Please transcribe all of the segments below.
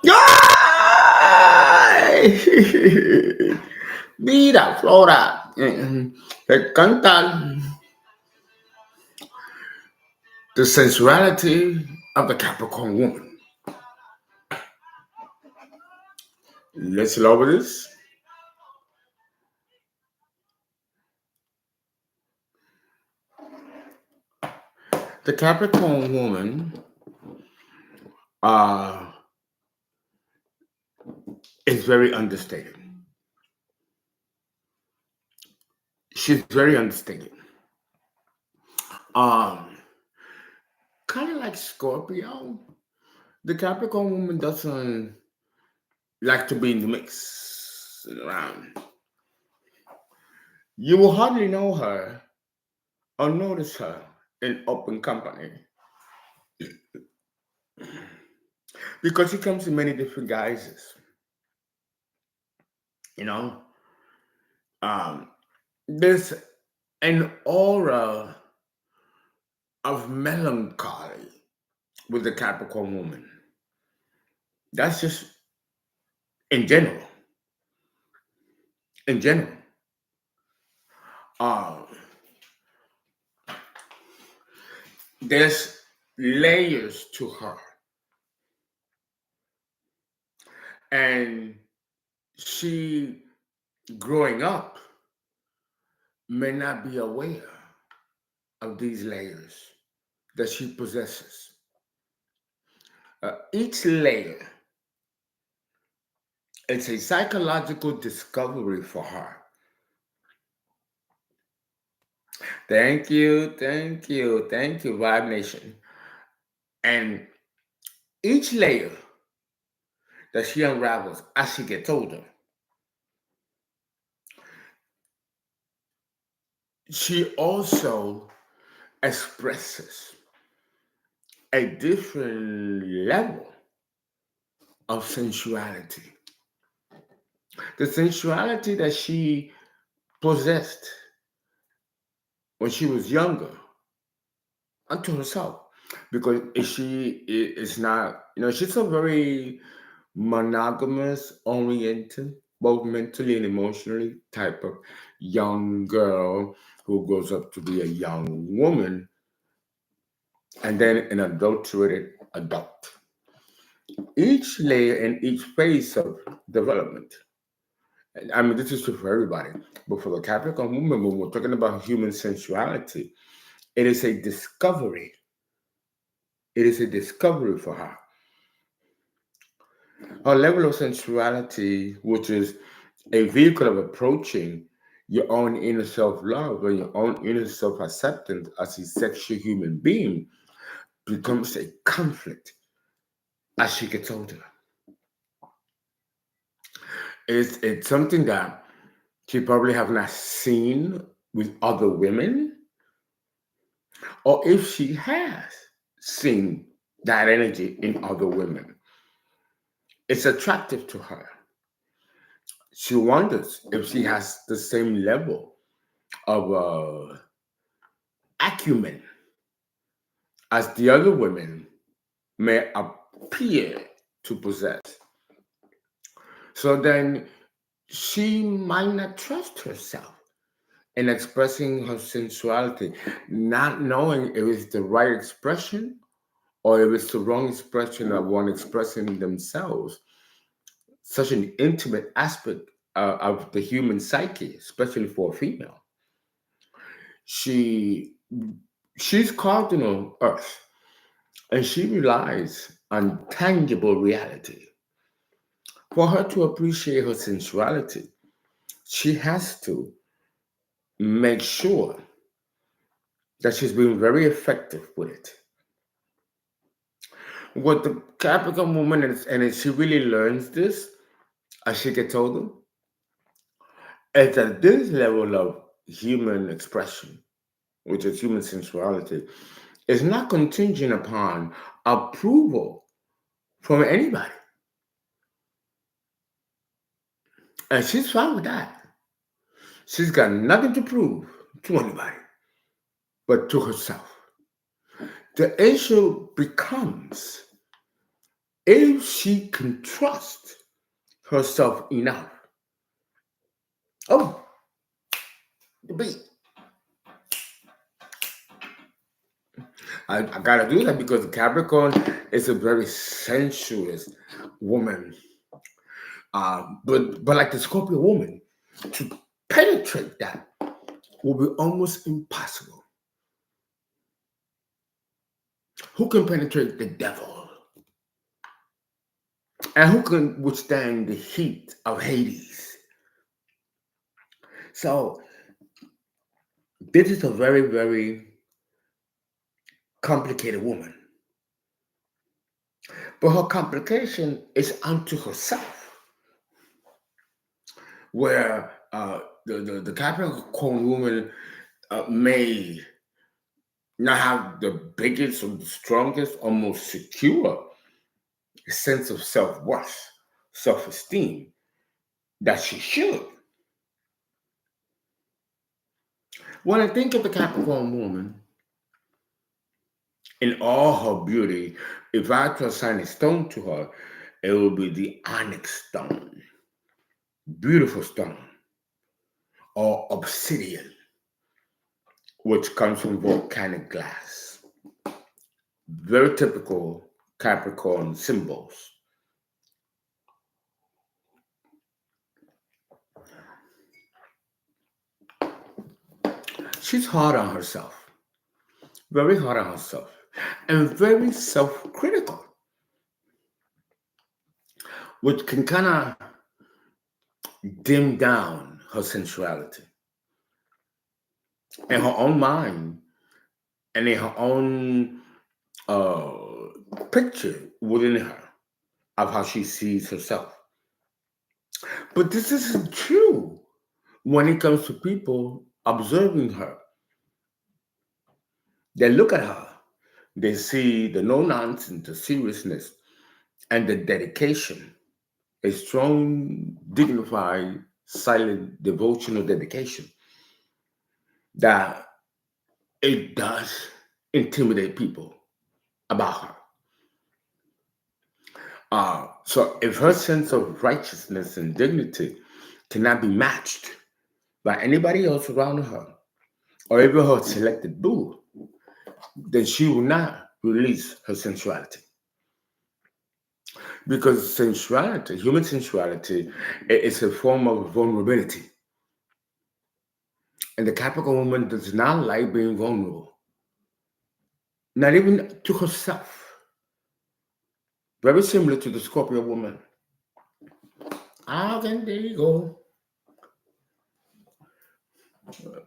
¡Ay! Mira, Flora, te cantan the sensuality of the Capricorn woman. Let's lower this. The Capricorn woman uh, is very understated. She's very understated. Um, Kind of like Scorpio. The Capricorn woman doesn't like to be in the mix around. You will hardly know her or notice her in open company because she comes in many different guises. You know, um, there's an aura of melancholy with the Capricorn woman. That's just in general. In general, um, there's layers to her, and she, growing up, may not be aware of these layers that she possesses. Each layer is a psychological discovery for her. Thank you, Vibe Nation. And each layer that she unravels as she gets older, she also expresses a different level of sensuality. The sensuality that she possessed when she was younger unto herself. Because she is not, she's a very monogamous, oriented, both mentally and emotionally type of young girl who grows up to be a young woman and then an adulterated adult. Each layer and each phase of development, and I mean, this is true for everybody, but for the Capricorn woman, when we're talking about human sensuality, it is a discovery. It is a discovery for her. Her level of sensuality, which is a vehicle of approaching your own inner self love and your own inner self acceptance as a sexual human being, becomes a conflict as she gets older. It's something that she probably have not seen with other women, or if she has seen that energy in other women, it's attractive to her. She wonders if she has the same level of acumen as the other women may appear to possess. So then she might not trust herself in expressing her sensuality, not knowing if it's the right expression or if it's the wrong expression of one expressing themselves. Such an intimate aspect of the human psyche, especially for a female. She she's carved on earth and she relies on tangible reality. For her to appreciate her sensuality, she has to make sure that she's being very effective with it. What the Capricorn woman is, and she really learns this as she gets older, is that this level of human expression, which is human sensuality, is not contingent upon approval from anybody. And she's fine with that. She's got nothing to prove to anybody but to herself. The issue becomes if she can trust herself enough. Oh, but I gotta do that because Capricorn is a very sensuous woman. But like the Scorpio woman, to penetrate that will be almost impossible. Who can penetrate the devil? And who can withstand the heat of Hades? So this is a very, very complicated woman. But her complication is unto herself, where the Capricorn woman may not have the biggest or the strongest or most secure sense of self-worth, self-esteem that she should. When I think of the Capricorn woman in all her beauty, if I had to assign a stone to her, it would be the onyx stone, beautiful stone, or obsidian, which comes from volcanic glass. Very typical Capricorn symbols. She's hard on herself, very hard on herself, and very self-critical, which can kind of dim down her sensuality in her own mind and in her own picture within her of how she sees herself. But this isn't true when it comes to people observing her. They look at her, they see the no nonsense, the seriousness, and the dedication, a strong, dignified, silent, devotional dedication that it does intimidate people about her. So if her sense of righteousness and dignity cannot be matched by anybody else around her, or even her selected boo, then she will not release her sensuality. Because sensuality, human sensuality, is a form of vulnerability. And the Capricorn woman does not like being vulnerable, not even to herself. Very similar to the Scorpio woman. Ah, then there you go.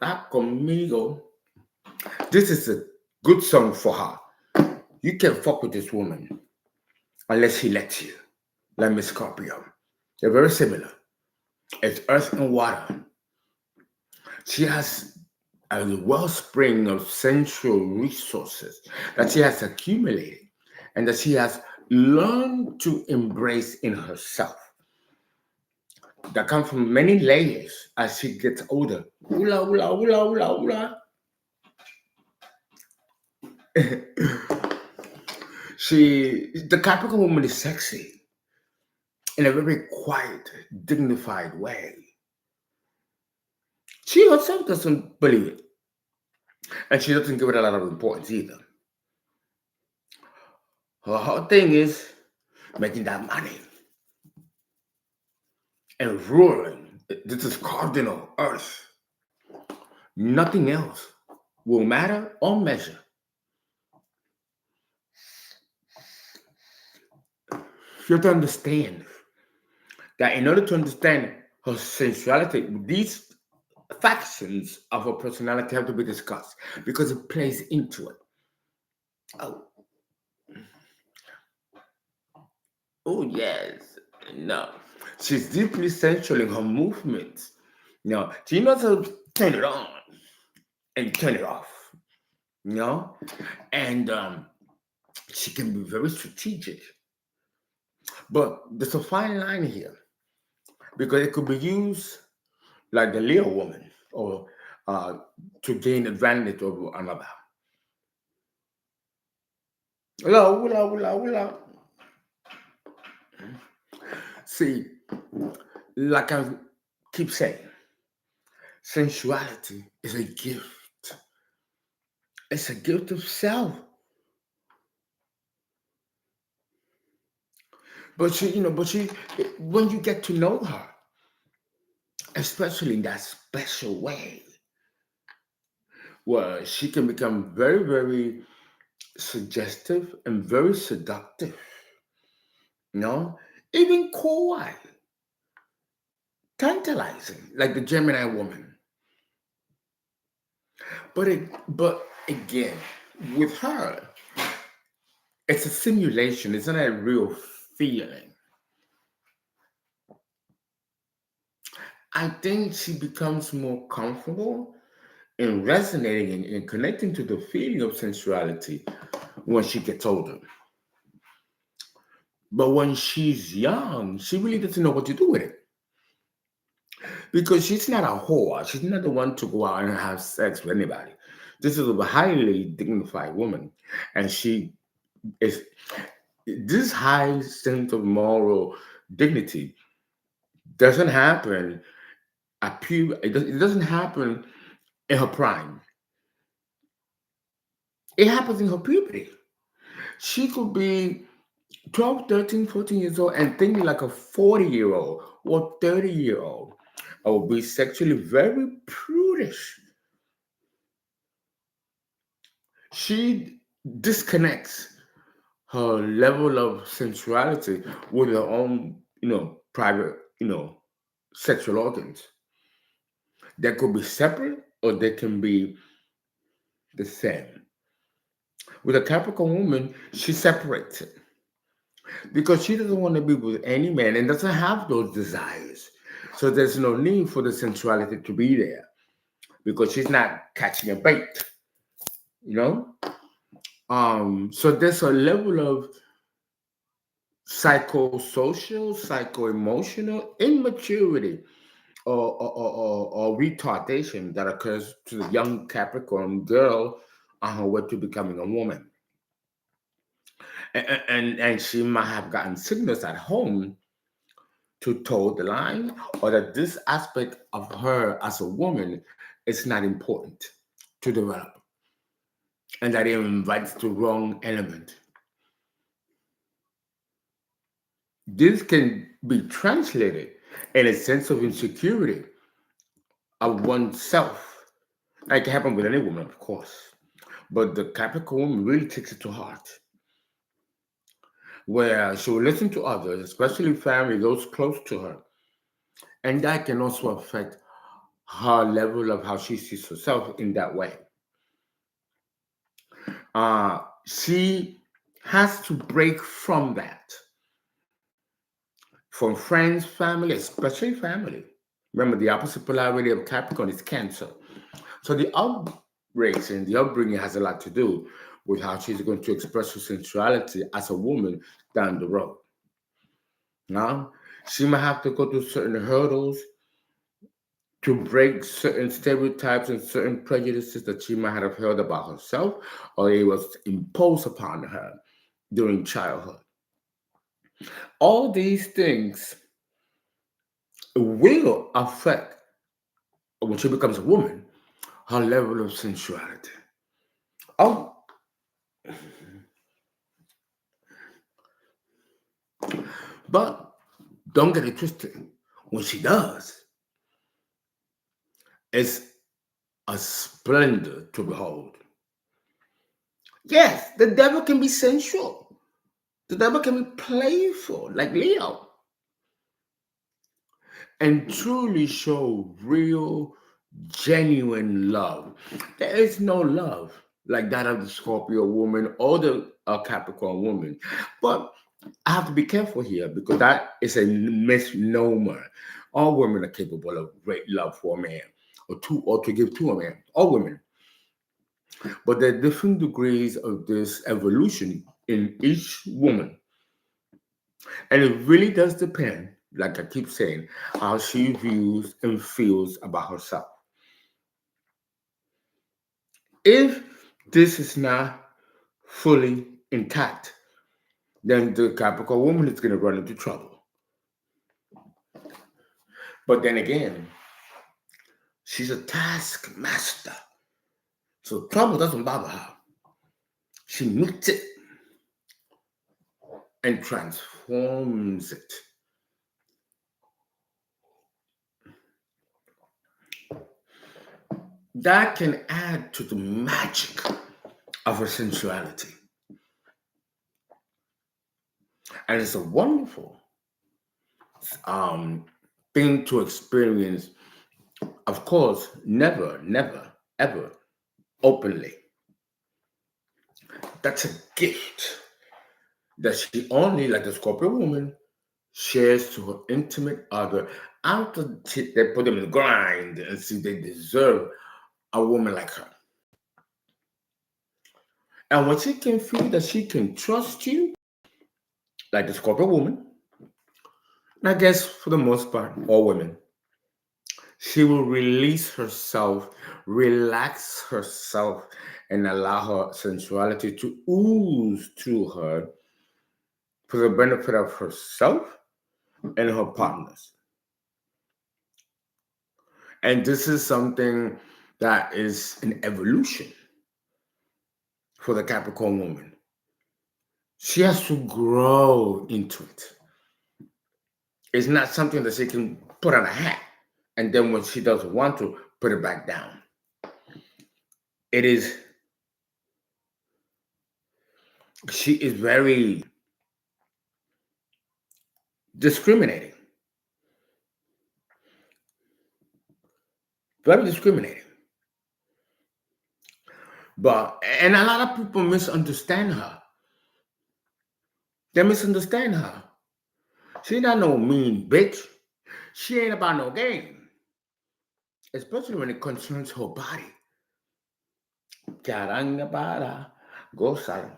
Back conmigo. This is a good song for her. You can't fuck with this woman unless he lets you. Like Miss Scorpio. They're very similar. It's earth and water. She has a wellspring of sensual resources that she has accumulated and that she has learned to embrace in herself. That come from many layers as she gets older. Ula, ula, ula, ula, ula. The Capricorn woman is sexy in a very quiet, dignified way. She herself doesn't believe it. And she doesn't give it a lot of importance either. Her whole thing is making that money and ruling. This is cardinal earth. Nothing else will matter or measure. You have to understand that in order to understand her sensuality, these factions of her personality have to be discussed because it plays into it. Oh, oh yes. No. She's deeply sensual in her movements. No, she knows how to turn it on and turn it off. You know? And she can be very strategic. But there's a fine line here because it could be used like the Leo woman or to gain advantage over another. Ula, ula, ula, ula. See, like I keep saying, sensuality is a gift. It's a gift of self. But when you get to know her, especially in that special way, where she can become very, very suggestive and very seductive, you know, even coy, tantalizing, like the Gemini woman. But again, with her, it's a simulation. It's not a real feeling. I think she becomes more comfortable in resonating and connecting to the feeling of sensuality when she gets older. But when she's young, she really doesn't know what to do with it because she's not a whore. She's not the one to go out and have sex with anybody. This is a highly dignified woman, and she is this high sense of moral dignity doesn't happen at it doesn't happen in her prime. It happens in her puberty. She could be 12, 13, 14 years old and thinking like a 40-year-old or 30-year-old. I will be sexually very prudish. She disconnects her level of sensuality with her own, private, sexual organs. They could be separate or they can be the same. With a Capricorn woman, she separates it because she doesn't want to be with any man and doesn't have those desires. So there's no need for the sensuality to be there because she's not catching a bait, you know? So there's a level of psychosocial, psycho-emotional immaturity or retardation that occurs to the young Capricorn girl on her way to becoming a woman. And she might have gotten signals at home to toe the line, or that this aspect of her as a woman is not important to develop, and that it invites the wrong element. This can be translated in a sense of insecurity of oneself. Like it happened with any woman, of course. But the Capricorn woman really takes it to heart, where she will listen to others, especially family, those close to her. And that can also affect her level of how she sees herself in that way. She has to break from that, from friends, family, especially family. Remember, the opposite polarity of Capricorn is Cancer. So the upbringing, the upbringing has a lot to do with how she's going to express her sensuality as a woman down the road. Now, she might have to go through certain hurdles to break certain stereotypes and certain prejudices that she might have heard about herself or it was imposed upon her during childhood. All these things will affect, when she becomes a woman, her level of sensuality. Oh, but don't get it twisted. When she does, it's a splendor to behold. Yes, the devil can be sensual. The devil can be playful, like Leo, and truly show real, genuine love. There is no love like that of the Scorpio woman or the Capricorn woman. But I have to be careful here because that is a misnomer. All women are capable of great love for a man or to give to a man. All women. But there are different degrees of this evolution in each woman. And it really does depend, like I keep saying, how she views and feels about herself. If this is not fully intact, then the Capricorn woman is going to run into trouble. But then again, she's a taskmaster. So trouble doesn't bother her. She meets it and transforms it. That can add to the magic of her sensuality. And it's a wonderful um, thing to experience. Of course, never, ever openly. That's a gift that she only, like the Scorpio woman, shares to her intimate other after they put them in the grind and see they deserve a woman like her. And when she can feel that she can trust you, like the Scorpio woman, and I guess for the most part, all women, she will release herself, relax herself, and allow her sensuality to ooze through her for the benefit of herself and her partners. And this is something that is an evolution for the Capricorn woman. She has to grow into it. It's not something that she can put on a hat and then when she doesn't want to, put it back down. It is, she is very discriminating. Very discriminating. And a lot of people misunderstand her. They misunderstand her. She not no mean bitch. She ain't about no game. Especially when it concerns her body. Caranga para gozar.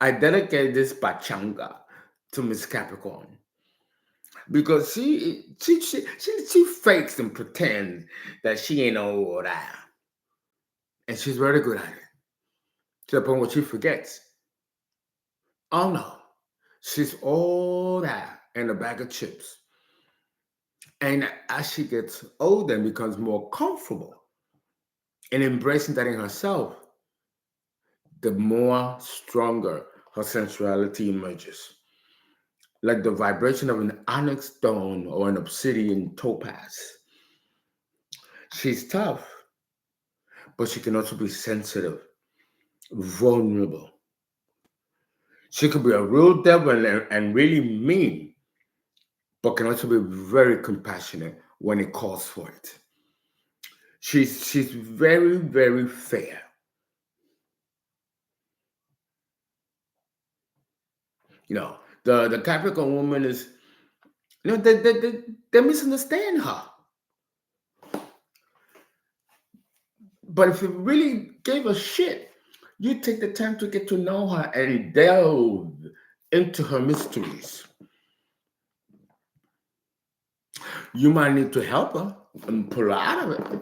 I dedicate this pachanga to Miss Capricorn because she fakes and pretends that she ain't all that, and she's very good at it to the point where she forgets. Oh no, she's all that in a bag of chips. And as she gets older and becomes more comfortable in embracing that in herself, the more stronger her sensuality emerges. Like the vibration of an onyx stone or an obsidian topaz. She's tough, but she can also be sensitive, vulnerable. She could be a real devil and really mean, but can also be very compassionate when it calls for it. She's very, very fair. The Capricorn woman is, they misunderstand her. But if you really gave a shit, you take the time to get to know her and delve into her mysteries. You might need to help her and pull her out of it.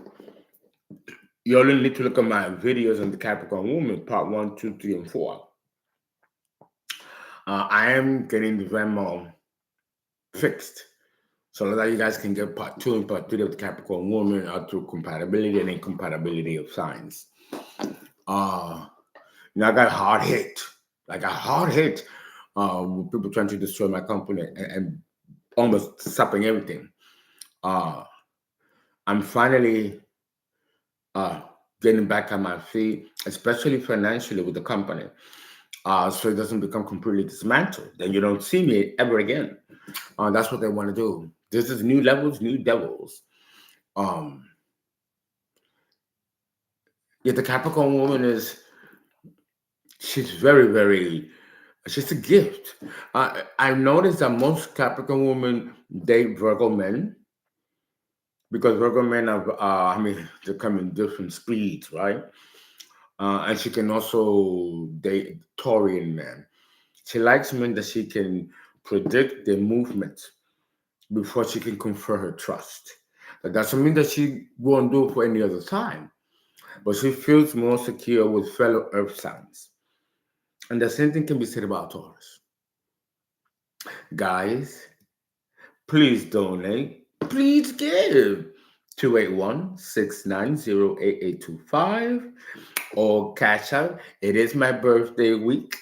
You only need to look at my videos on the Capricorn woman, part 1, 2, 3, and 4. I am getting the VIMEO fixed so that you guys can get part 2 and part 3 of the Capricorn woman out through compatibility and incompatibility of signs. I got hard hit. I got hard hit with people trying to destroy my company and almost stopping everything. I'm finally getting back on my feet, especially financially with the company, so it doesn't become completely dismantled. Then you don't see me ever again. That's what they want to do. This is new levels, new devils. The Capricorn woman she's very, very, she's a gift. I noticed that most Capricorn women date Virgo men because Virgo men they come in different speeds, right? And she can also date Taurian men. She likes men that she can predict their movements before she can confer her trust. That doesn't mean that she won't do it for any other time, but she feels more secure with fellow earth signs. And the same thing can be said about Taurus. Guys, Please donate. Please give. 281-690-8825 or Cash App. It is my birthday week,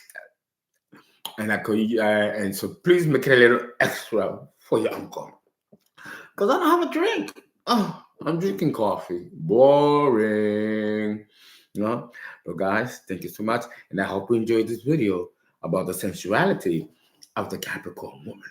and I could and so please make it a little extra for your uncle. Cause I don't have a drink. Oh, I'm drinking coffee. Boring. You know? So guys, thank you so much. And I hope you enjoyed this video about the sensuality of the Capricorn woman.